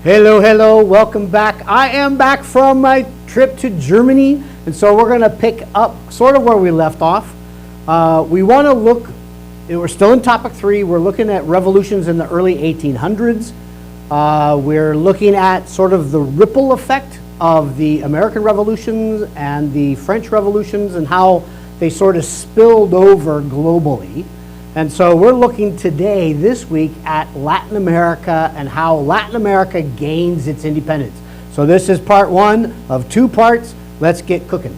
Hello, hello, welcome back. I am back from my trip to Germany, and so we're going to pick up sort of where we left off. We want to look, we're still in topic 3, we're looking at revolutions in the early 1800s. We're looking at sort of the ripple effect of the American revolutions and the French revolutions and how they sort of spilled over globally. And so we're looking today, this week, at Latin America and how Latin America gains its independence. So this is part 1 of 2 parts. Let's get cooking.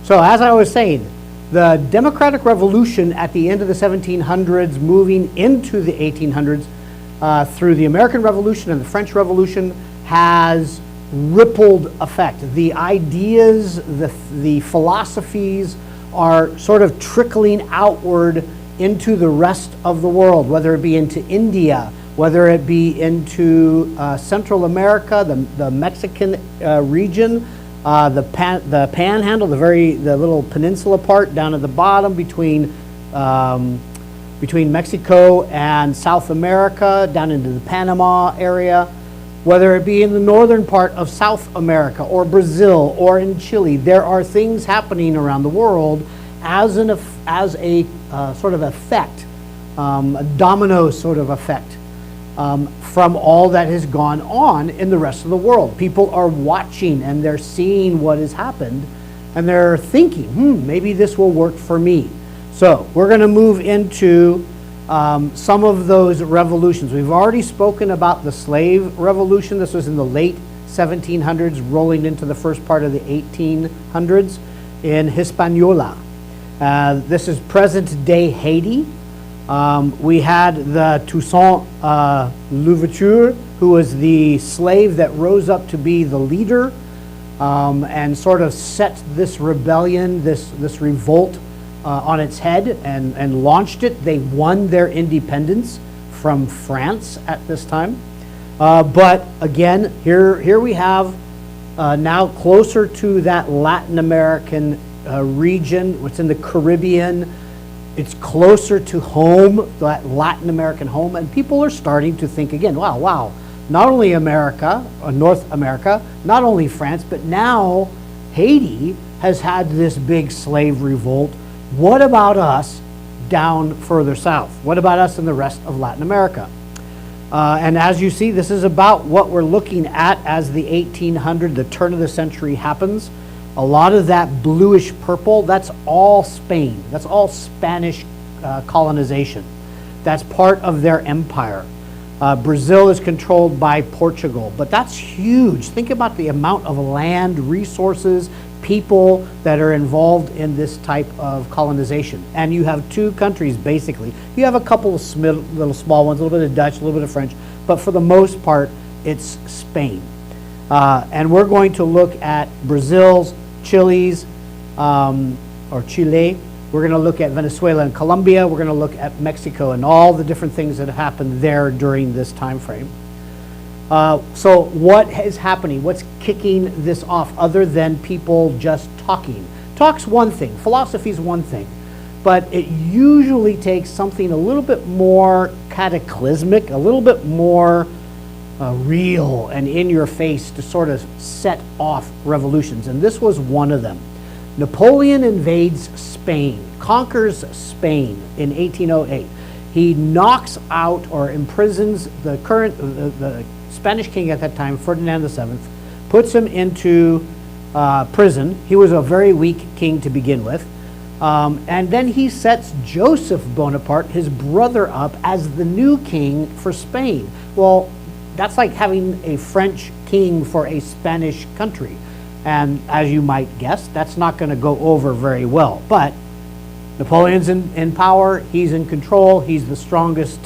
So as I was saying, the democratic revolution at the end of the 1700s, moving into the 1800s, through the American Revolution and the French Revolution, has rippled effect. The ideas, the philosophies are sort of trickling outward into the rest of the world, whether it be into India, whether it be into Central America, the Mexican region, the Panhandle, the little peninsula part down at the bottom between Mexico and South America, down into the Panama area. Whether it be in the northern part of South America or Brazil or in Chile, there are things happening around the world as a sort of effect, a domino sort of effect from all that has gone on in the rest of the world. People are watching and they're seeing what has happened and they're thinking, maybe this will work for me. So we're going to move into some of those revolutions. We've already spoken about the slave revolution. This was in the late 1700s, rolling into the first part of the 1800s in Hispaniola. This is present-day Haiti. We had the Toussaint Louverture, who was the slave that rose up to be the leader and sort of set this rebellion, this revolt on its head and launched it. They won their independence from France at this time. But again, here we have now closer to that Latin American region, what's in the Caribbean. It's closer to home, that Latin American home, and people are starting to think again, wow, not only America, North America, not only France, but now Haiti has had this big slave revolt. What about us down further south? What about us in the rest of Latin America? And as you see, this is about what we're looking at as the 1800, the turn of the century happens. A lot of that bluish purple, that's all Spain. That's all Spanish colonization. That's part of their empire. Brazil is controlled by Portugal, but that's huge. Think about the amount of land, resources, people that are involved in this type of colonization. And you have 2 countries, basically. You have a couple of little small ones, a little bit of Dutch, a little bit of French, but for the most part, it's Spain. And we're going to look at Brazil's, Chile's, or Chile. We're going to look at Venezuela and Colombia. We're going to look at Mexico and all the different things that happened there during this time frame. So what is happening? What's kicking this off other than people just talking? Talk's one thing, philosophy is one thing, but it usually takes something a little bit more cataclysmic, a little bit more real and in your face to sort of set off revolutions, and this was one of them. Napoleon invades Spain, conquers Spain in 1808. He knocks out or imprisons the Spanish king at that time, Ferdinand VII, puts him into prison. He was a very weak king to begin with. And then he sets Joseph Bonaparte, his brother, up as the new king for Spain. Well, that's like having a French king for a Spanish country. And as you might guess, that's not going to go over very well. But Napoleon's in power, he's in control, he's the strongest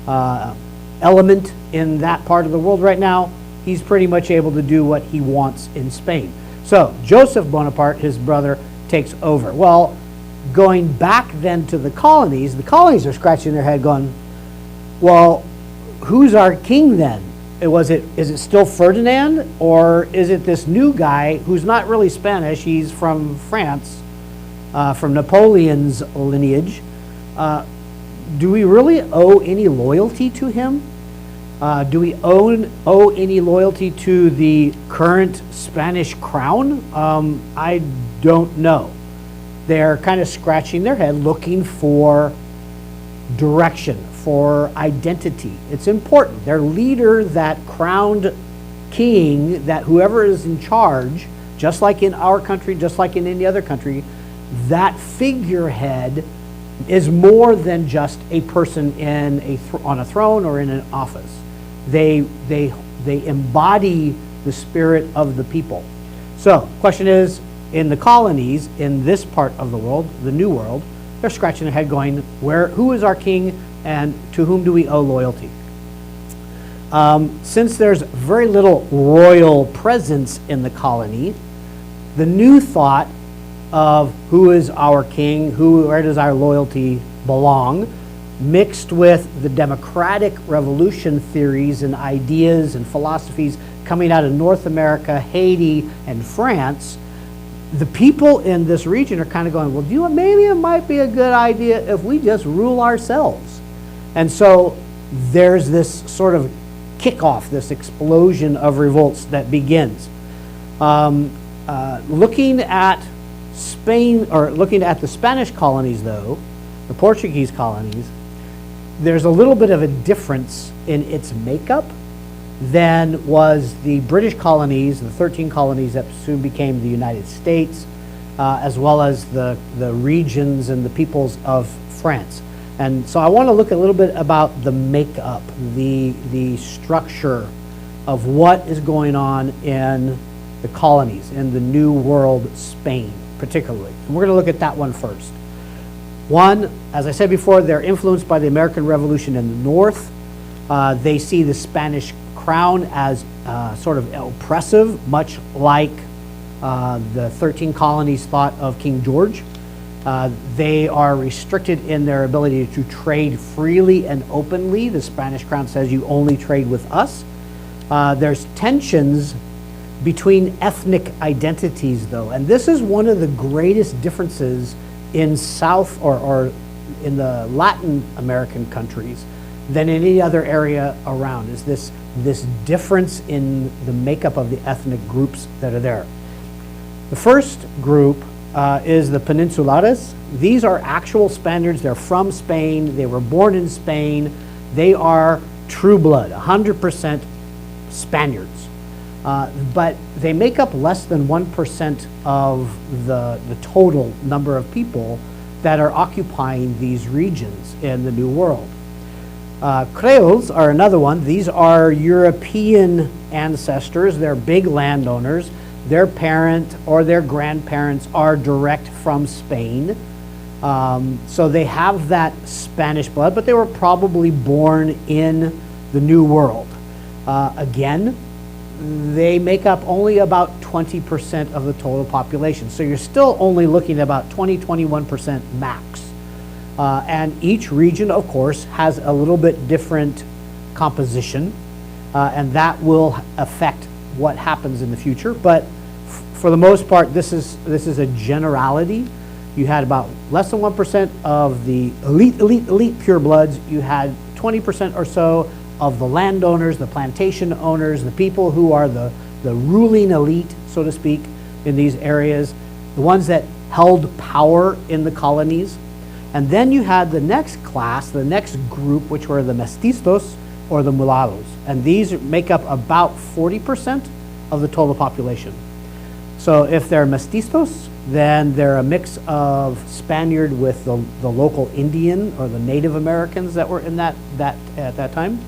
element in that part of the world right now. He's pretty much able to do what he wants in Spain. So Joseph Bonaparte, his brother, takes over. Well, going back then to the colonies are scratching their head going, well, who's our king then? Is it still Ferdinand, or is it this new guy who's not really Spanish? He's from France, from Napoleon's lineage. Do we really owe any loyalty to him? Do we owe any loyalty to the current Spanish crown? I don't know. They're kind of scratching their head looking for direction, for identity. It's important. Their leader, that crowned king, that whoever is in charge, just like in our country, just like in any other country, that figurehead is more than just a person on a throne or in an office. They embody the spirit of the people. So, question is, in the colonies, in this part of the world, the New World, they're scratching their head going, who is our king and to whom do we owe loyalty? Since there's very little royal presence in the colony, the new thought of who is our king, where does our loyalty belong, mixed with the democratic revolution theories and ideas and philosophies coming out of North America, Haiti, and France, the people in this region are kind of going, well, maybe it might be a good idea if we just rule ourselves. And so there's this sort of kickoff, this explosion of revolts that begins. Looking at Spain, or looking at the Spanish colonies though, the Portuguese colonies, there's a little bit of a difference in its makeup than was the British colonies, the 13 colonies that soon became the United States, as well as the regions and the peoples of France. And so I want to look a little bit about the makeup, the structure of what is going on in the colonies, in the New World, Spain particularly. And we're going to look at that one first. One, as I said before, they're influenced by the American Revolution in the North. They see the Spanish crown as sort of oppressive, much like the 13 colonies thought of King George. They are restricted in their ability to trade freely and openly. The Spanish crown says you only trade with us. There's tensions between ethnic identities, though, and this is one of the greatest differences in South or in the Latin American countries than any other area around, is this difference in the makeup of the ethnic groups that are there. The first group is the Peninsulares. These are actual Spaniards. They're from Spain. They were born in Spain. They are true blood, 100% Spaniards. But they make up less than 1% of the total number of people that are occupying these regions in the New World. Creoles are another one. These are European ancestors. They're big landowners. Their parent or their grandparents are direct from Spain. So they have that Spanish blood, but they were probably born in the New World. Again, they make up only about 20% of the total population. So you're still only looking at about 21% max. And each region, of course, has a little bit different composition, and that will affect what happens in the future. But for the most part, this is a generality. You had about less than 1% of the elite purebloods. You had 20% or so of the landowners, the plantation owners, the people who are the ruling elite, so to speak, in these areas, the ones that held power in the colonies. And then you had the next class, the next group, which were the mestizos or the mulattoes. And these make up about 40% of the total population. So if they're mestizos, then they're a mix of Spaniard with the local Indian or the Native Americans that were in at that time.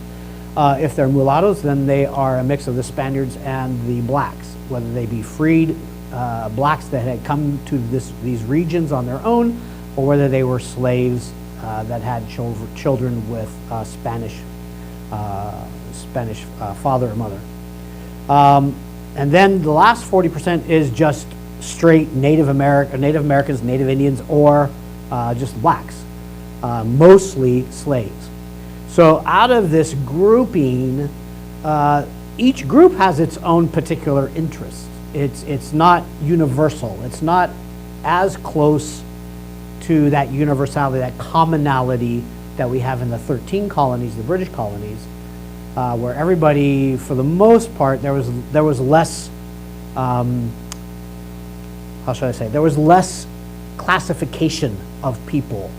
If they're mulattoes, then they are a mix of the Spaniards and the blacks, whether they be freed blacks that had come to these regions on their own, or whether they were slaves that had children with Spanish father or mother. And then the last 40% is just straight Native Americans, Native Indians, or just blacks, mostly slaves. So out of this grouping, each group has its own particular interest. It's not universal. It's not as close to that universality, that commonality that we have in the 13 colonies, the British colonies. where everybody, for the most part, there was less, how should I say, there was less classification of people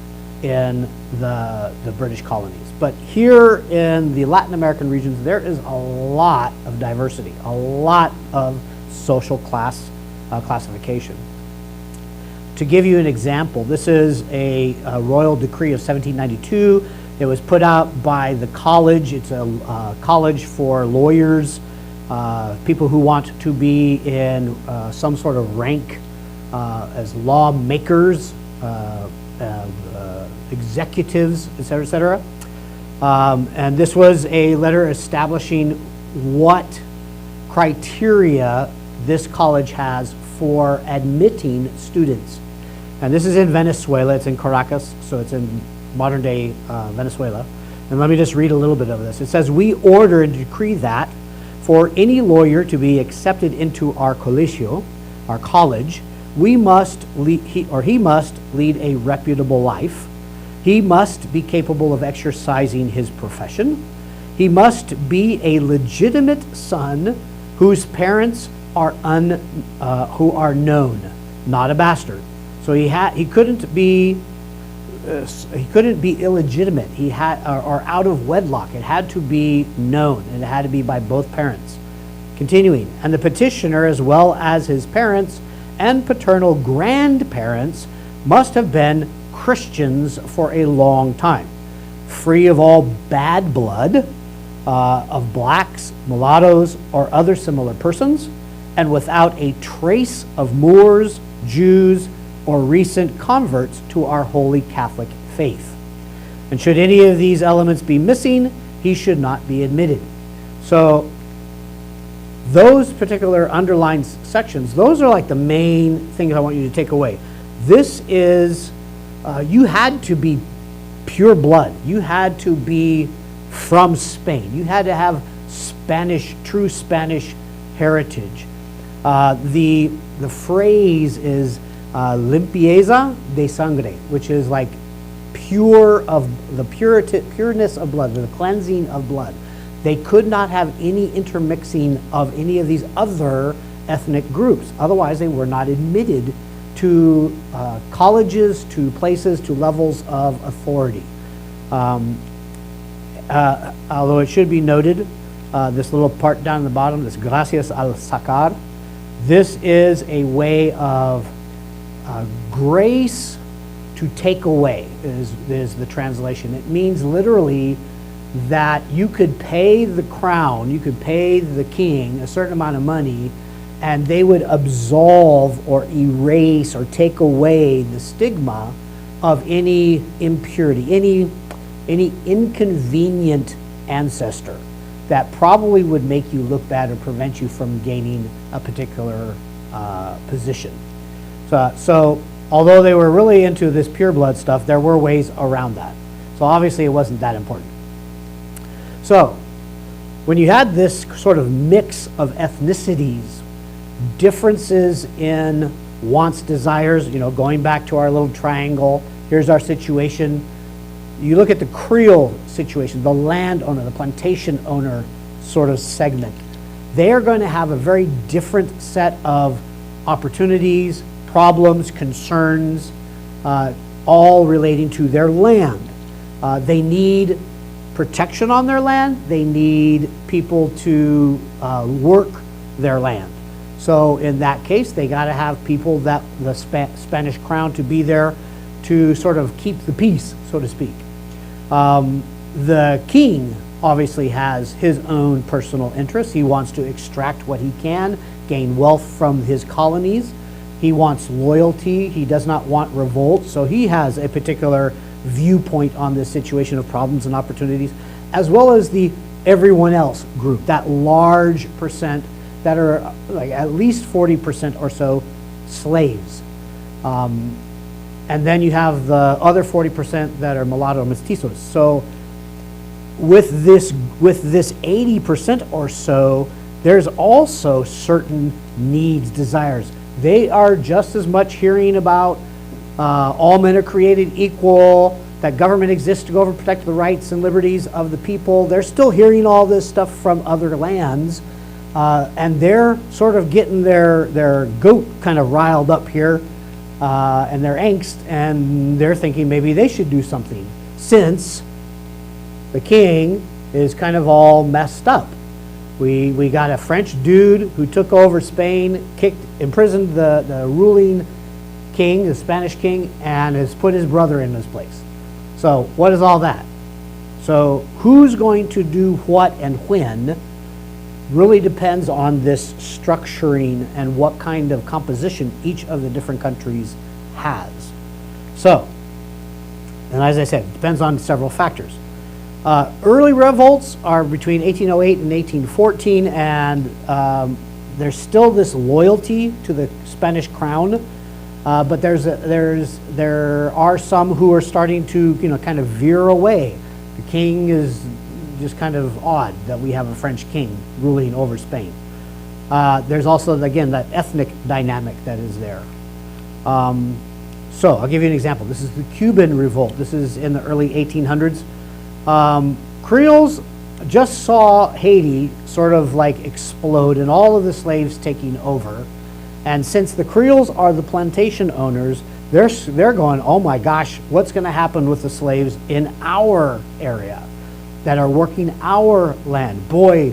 in the British colonies. But here in the Latin American regions, there is a lot of diversity, a lot of social class classification. To give you an example, this is a royal decree of 1792. It was put out by the college. It's a college for lawyers, people who want to be in some sort of rank as lawmakers, executives, et cetera, et cetera. And this was a letter establishing what criteria this college has for admitting students. And this is in Venezuela. It's in Caracas, so it's in modern day Venezuela. And let me just read a little bit of this. It says, "We order and decree that for any lawyer to be accepted into our colegio, our college, he must lead a reputable life. He must be capable of exercising his profession. He must be a legitimate son whose parents are who are known, not a bastard." So he couldn't be illegitimate. He had or out of wedlock. It had to be known, and it had to be by both parents. Continuing, "And the petitioner, as well as his parents and paternal grandparents, must have been Christians for a long time, free of all bad blood of blacks, mulattoes, or other similar persons, and without a trace of Moors, Jews, or recent converts to our holy Catholic faith. And should any of these elements be missing, he should not be admitted." So those particular underlined sections, those are like the main things I want you to take away. This is, you had to be pure blood. You had to be from Spain. You had to have true Spanish heritage. The phrase is limpieza de sangre, which is like pureness of blood, the cleansing of blood. They could not have any intermixing of any of these other ethnic groups. Otherwise, they were not admitted to colleges, to places, to levels of authority. Although it should be noted, this little part down the bottom, this gracias al sacar, this is a way of grace to take away, is the translation. It means literally that you could pay the crown, you could pay the king a certain amount of money, and they would absolve or erase or take away the stigma of any impurity, any inconvenient ancestor that probably would make you look bad or prevent you from gaining a particular position. So although they were really into this pure blood stuff, there were ways around that. So obviously it wasn't that important. So when you had this sort of mix of ethnicities, differences in wants, desires, going back to our little triangle, here's our situation. You look at the Creole situation, the landowner, the plantation owner sort of segment. They are going to have a very different set of opportunities, problems, concerns, all relating to their land. They need protection on their land. They need people to work their land. So in that case, they got to have people that the Spanish crown to be there to sort of keep the peace, so to speak. The king obviously has his own personal interests. He wants to extract what he can, gain wealth from his colonies. He wants loyalty. He does not want revolt. So he has a particular viewpoint on this situation of problems and opportunities, as well as the everyone else group, that large percent that are like at least 40% or so slaves. And then you have the other 40% that are mulatto mestizos. So with this 80% or so, there's also certain needs, desires. They are just as much hearing about all men are created equal, that government exists to go over and protect the rights and liberties of the people. They're still hearing all this stuff from other lands, and they're sort of getting their goat kind of riled up here, and their angst, and they're thinking maybe they should do something, since the king is kind of all messed up. We got a French dude who took over Spain, imprisoned the ruling king, the Spanish king, and has put his brother in his place. So what is all that? So who's going to do what and when really depends on this structuring and what kind of composition each of the different countries has. So, and as I said, it depends on several factors. Early revolts are between 1808 and 1814, and there's still this loyalty to the Spanish crown, but there are some who are starting to kind of veer away. The king is just kind of odd that we have a French king ruling over Spain. There's also, again, that ethnic dynamic that is there. So I'll give you an example. This is the Cuban revolt. This is in the early 1800s. Creoles just saw Haiti sort of like explode and all of the slaves taking over. And since the Creoles are the plantation owners, they're going, oh my gosh, what's going to happen with the slaves in our area that are working our land? Boy,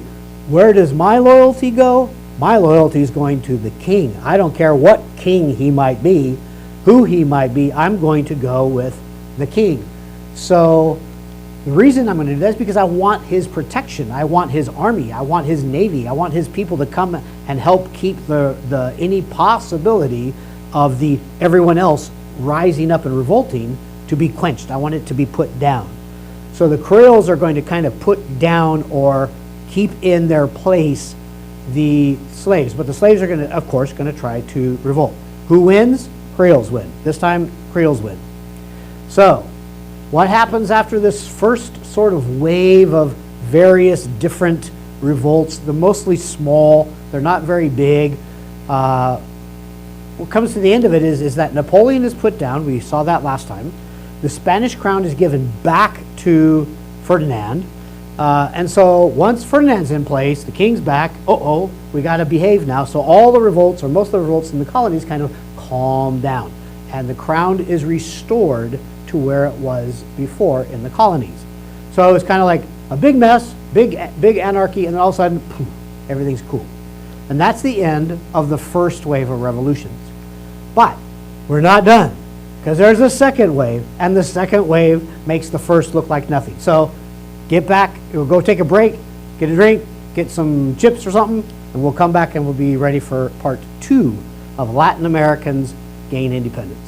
where does my loyalty go? My loyalty is going to the king. I don't care what king he might be, who he might be, I'm going to go with the king. So the reason I'm going to do that is because I want his protection. I want his army. I want his navy. I want his people to come and help keep the any possibility of the everyone else rising up and revolting to be quenched. I want it to be put down. So the Creoles are going to kind of put down or keep in their place the slaves. But the slaves are going to, of course, going to try to revolt. Who wins? Creoles win. This time, Creoles win. So what happens after this first sort of wave of various different revolts? They're mostly small. They're not very big. What comes to the end of it is that Napoleon is put down. We saw that last time. The Spanish crown is given back to Ferdinand. And so once Ferdinand's in place, the king's back. We got to behave now. So all the revolts, or most of the revolts in the colonies, kind of calm down. And the crown is restored to where it was before in the colonies. So it's kind of like a big mess, big anarchy, and then all of a sudden, poof, everything's cool. And that's the end of the first wave of revolutions. But we're not done, because there's a second wave, and the second wave makes the first look like nothing. So get back, we'll go take a break, get a drink, get some chips or something, and we'll come back and we'll be ready for part 2 of Latin Americans gain independence.